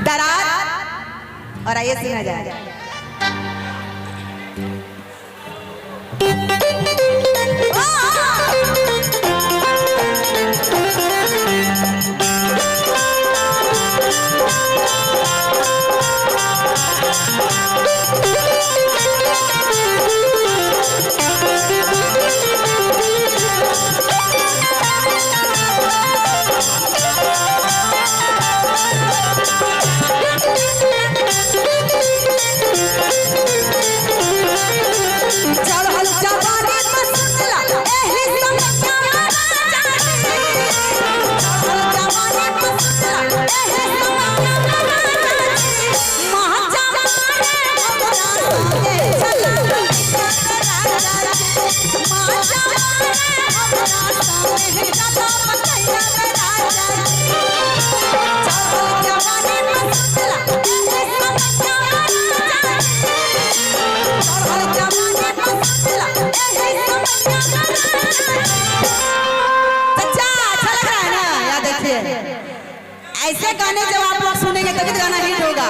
दरार और आइए सुना जाए। ऐसे गाने जब आप लोग सुनेंगे तभी तो गाना हिट होगा।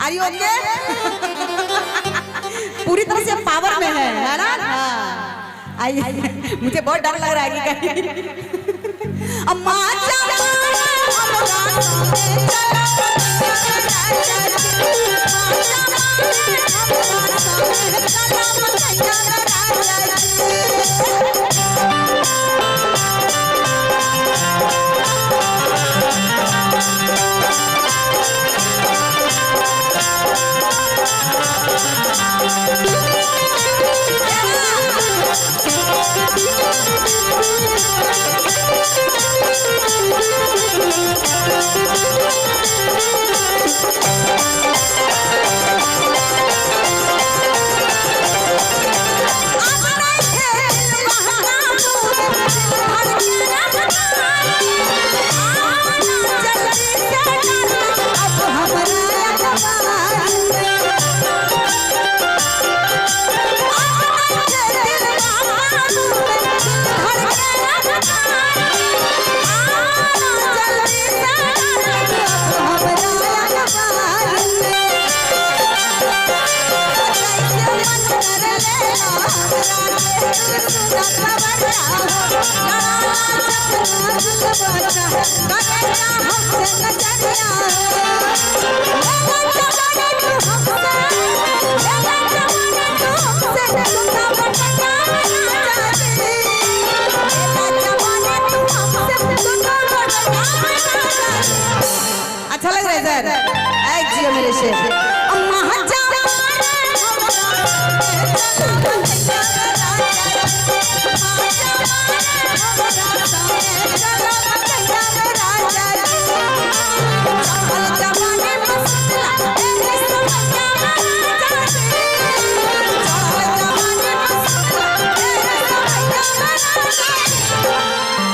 Are you okay? पूरी तरह से पावर में है ना? हाँ। आइए, मुझे बहुत डर लग रहा है कि कहीं अम्मा अच्छा लग रहा है सर। जियो मेरे शेर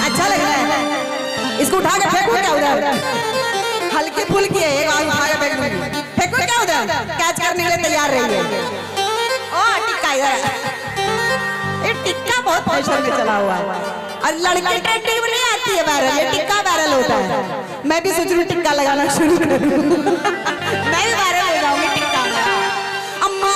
अच्छा लग रहा है। इसको उठा के फेंको क्या उधर? हल्की फुल्की है, एक आग उठा के फेंक दूंगी। फेंको क्या उधर? कैच करने के लिए तैयार रहिए। लगाइएगा। ये टिक्का बहुत फैशन में चला हुआ है और लड़की ट्रेंडिंग में नहीं आती है वायरल, ये टिक्का वायरल होता है। मैं भी सोच रही हूँ टिक्का लगाना शुरू करूँ। मैं भी वायरल हो जाऊंगी टिक्का में। अम्मा